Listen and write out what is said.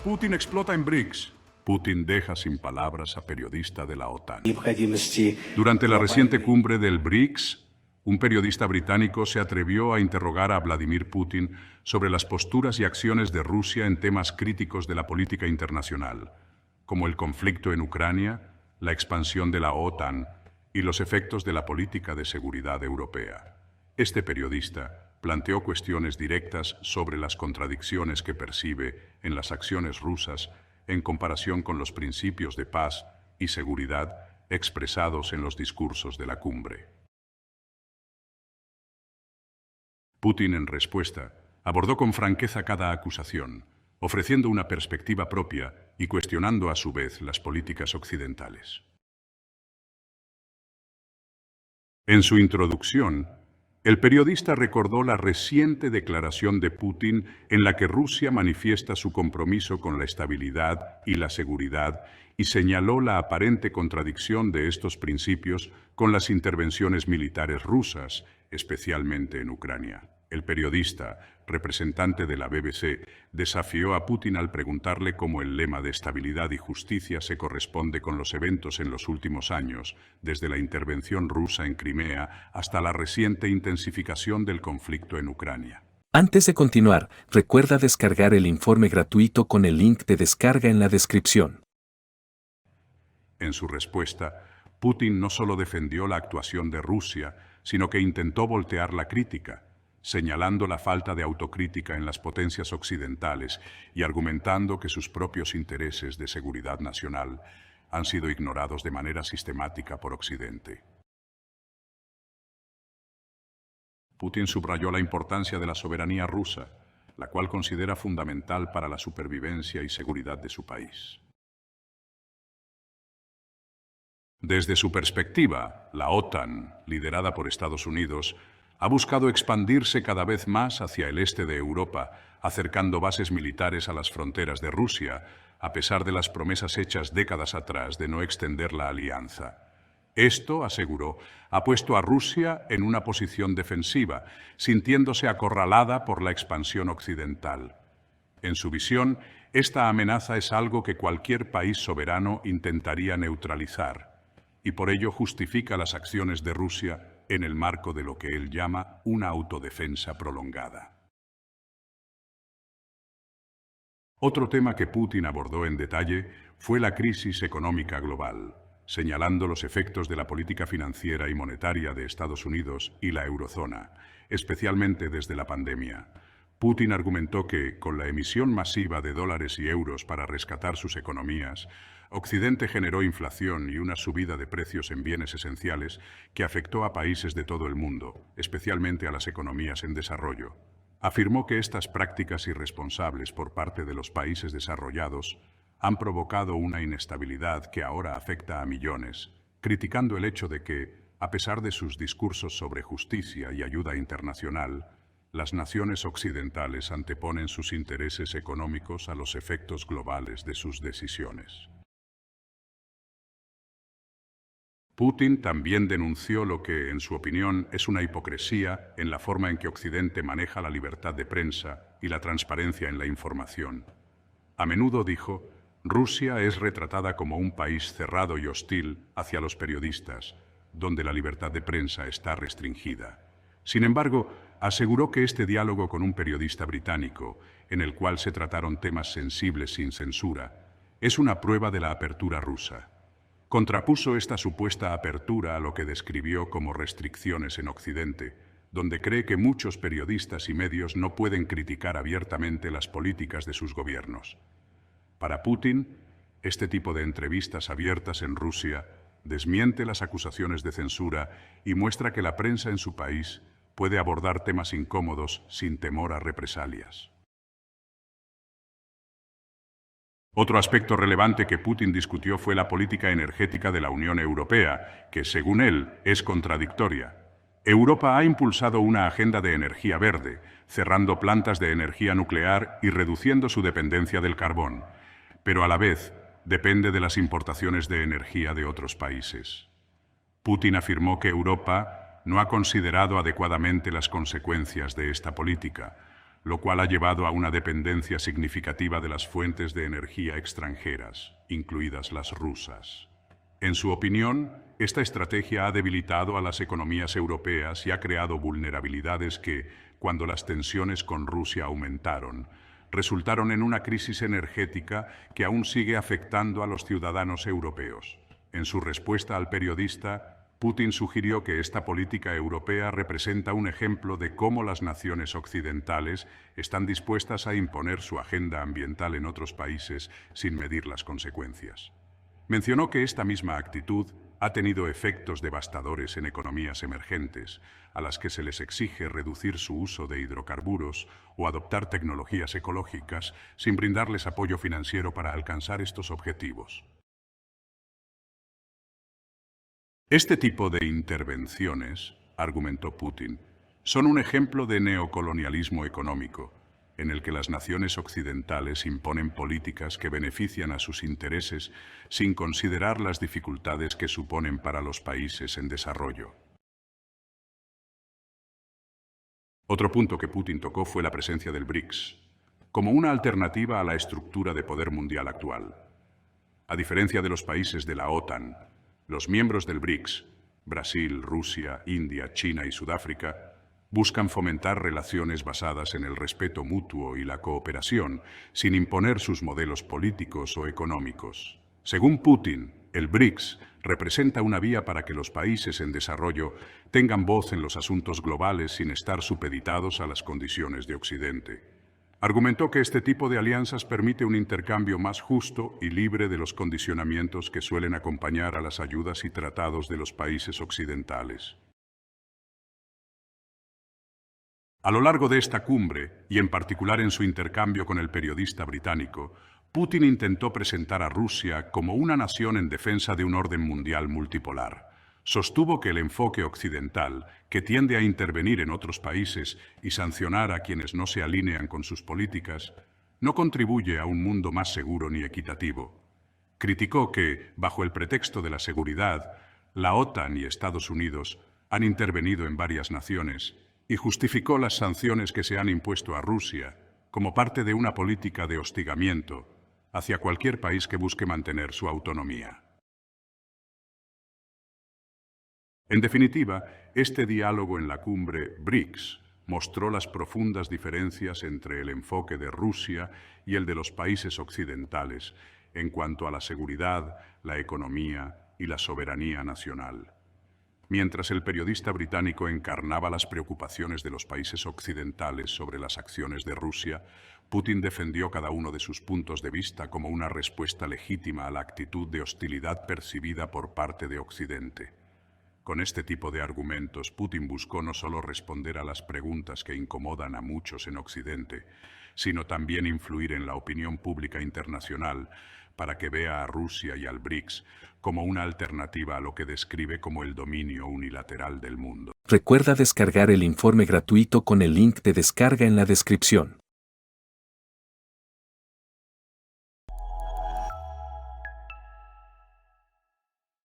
Putin explota en BRICS. Putin deja sin palabras a periodista de la OTAN. Durante la reciente cumbre del BRICS, un periodista británico se atrevió a interrogar a Vladimir Putin sobre las posturas y acciones de Rusia en temas críticos de la política internacional, como el conflicto en Ucrania, la expansión de la OTAN y los efectos de la política de seguridad europea. Este periodista planteó cuestiones directas sobre las contradicciones que percibe en las acciones rusas en comparación con los principios de paz y seguridad expresados en los discursos de la cumbre. Putin, en respuesta, abordó con franqueza cada acusación, ofreciendo una perspectiva propia y cuestionando a su vez las políticas occidentales. En su introducción, el periodista recordó la reciente declaración de Putin en la que Rusia manifiesta su compromiso con la estabilidad y la seguridad y señaló la aparente contradicción de estos principios con las intervenciones militares rusas, especialmente en Ucrania. El periodista, representante de la BBC, desafió a Putin al preguntarle cómo el lema de estabilidad y justicia se corresponde con los eventos en los últimos años, desde la intervención rusa en Crimea hasta la reciente intensificación del conflicto en Ucrania. Antes de continuar, recuerda descargar el informe gratuito con el link de descarga en la descripción. En su respuesta, Putin no solo defendió la actuación de Rusia, sino que intentó voltear la crítica, señalando la falta de autocrítica en las potencias occidentales y argumentando que sus propios intereses de seguridad nacional han sido ignorados de manera sistemática por Occidente. Putin subrayó la importancia de la soberanía rusa, la cual considera fundamental para la supervivencia y seguridad de su país. Desde su perspectiva, la OTAN, liderada por Estados Unidos, ha buscado expandirse cada vez más hacia el este de Europa, acercando bases militares a las fronteras de Rusia, a pesar de las promesas hechas décadas atrás de no extender la alianza. Esto, aseguró, ha puesto a Rusia en una posición defensiva, sintiéndose acorralada por la expansión occidental. En su visión, esta amenaza es algo que cualquier país soberano intentaría neutralizar, y por ello justifica las acciones de Rusia en el marco de lo que él llama una autodefensa prolongada. Otro tema que Putin abordó en detalle fue la crisis económica global, señalando los efectos de la política financiera y monetaria de Estados Unidos y la eurozona, especialmente desde la pandemia. Putin argumentó que, con la emisión masiva de dólares y euros para rescatar sus economías, Occidente generó inflación y una subida de precios en bienes esenciales que afectó a países de todo el mundo, especialmente a las economías en desarrollo. Afirmó que estas prácticas irresponsables por parte de los países desarrollados han provocado una inestabilidad que ahora afecta a millones, criticando el hecho de que, a pesar de sus discursos sobre justicia y ayuda internacional, las naciones occidentales anteponen sus intereses económicos a los efectos globales de sus decisiones. Putin también denunció lo que, en su opinión, es una hipocresía en la forma en que Occidente maneja la libertad de prensa y la transparencia en la información. A menudo dijo, Rusia es retratada como un país cerrado y hostil hacia los periodistas, donde la libertad de prensa está restringida. Sin embargo, aseguró que este diálogo con un periodista británico, en el cual se trataron temas sensibles sin censura, es una prueba de la apertura rusa. Contrapuso esta supuesta apertura a lo que describió como restricciones en Occidente, donde cree que muchos periodistas y medios no pueden criticar abiertamente las políticas de sus gobiernos. Para Putin, este tipo de entrevistas abiertas en Rusia desmiente las acusaciones de censura y muestra que la prensa en su país puede abordar temas incómodos sin temor a represalias. Otro aspecto relevante que Putin discutió fue la política energética de la Unión Europea, que, según él, es contradictoria. Europa ha impulsado una agenda de energía verde, cerrando plantas de energía nuclear y reduciendo su dependencia del carbón, pero a la vez depende de las importaciones de energía de otros países. Putin afirmó que Europa no ha considerado adecuadamente las consecuencias de esta política, lo cual ha llevado a una dependencia significativa de las fuentes de energía extranjeras, incluidas las rusas. En su opinión, esta estrategia ha debilitado a las economías europeas y ha creado vulnerabilidades que, cuando las tensiones con Rusia aumentaron, resultaron en una crisis energética que aún sigue afectando a los ciudadanos europeos. En su respuesta al periodista, Putin sugirió que esta política europea representa un ejemplo de cómo las naciones occidentales están dispuestas a imponer su agenda ambiental en otros países sin medir las consecuencias. Mencionó que esta misma actitud ha tenido efectos devastadores en economías emergentes, a las que se les exige reducir su uso de hidrocarburos o adoptar tecnologías ecológicas sin brindarles apoyo financiero para alcanzar estos objetivos. Este tipo de intervenciones, argumentó Putin, son un ejemplo de neocolonialismo económico, en el que las naciones occidentales imponen políticas que benefician a sus intereses sin considerar las dificultades que suponen para los países en desarrollo. Otro punto que Putin tocó fue la presencia del BRICS, como una alternativa a la estructura de poder mundial actual. A diferencia de los países de la OTAN, los miembros del BRICS, Brasil, Rusia, India, China y Sudáfrica, buscan fomentar relaciones basadas en el respeto mutuo y la cooperación, sin imponer sus modelos políticos o económicos. Según Putin, el BRICS representa una vía para que los países en desarrollo tengan voz en los asuntos globales sin estar supeditados a las condiciones de Occidente. Argumentó que este tipo de alianzas permite un intercambio más justo y libre de los condicionamientos que suelen acompañar a las ayudas y tratados de los países occidentales. A lo largo de esta cumbre, y en particular en su intercambio con el periodista británico, Putin intentó presentar a Rusia como una nación en defensa de un orden mundial multipolar. Sostuvo que el enfoque occidental, que tiende a intervenir en otros países y sancionar a quienes no se alinean con sus políticas, no contribuye a un mundo más seguro ni equitativo. Criticó que, bajo el pretexto de la seguridad, la OTAN y Estados Unidos han intervenido en varias naciones y justificó las sanciones que se han impuesto a Rusia como parte de una política de hostigamiento hacia cualquier país que busque mantener su autonomía. En definitiva, este diálogo en la cumbre BRICS mostró las profundas diferencias entre el enfoque de Rusia y el de los países occidentales en cuanto a la seguridad, la economía y la soberanía nacional. Mientras el periodista británico encarnaba las preocupaciones de los países occidentales sobre las acciones de Rusia, Putin defendió cada uno de sus puntos de vista como una respuesta legítima a la actitud de hostilidad percibida por parte de Occidente. Con este tipo de argumentos, Putin buscó no solo responder a las preguntas que incomodan a muchos en Occidente, sino también influir en la opinión pública internacional para que vea a Rusia y al BRICS como una alternativa a lo que describe como el dominio unilateral del mundo. Recuerda descargar el informe gratuito con el link de descarga en la descripción.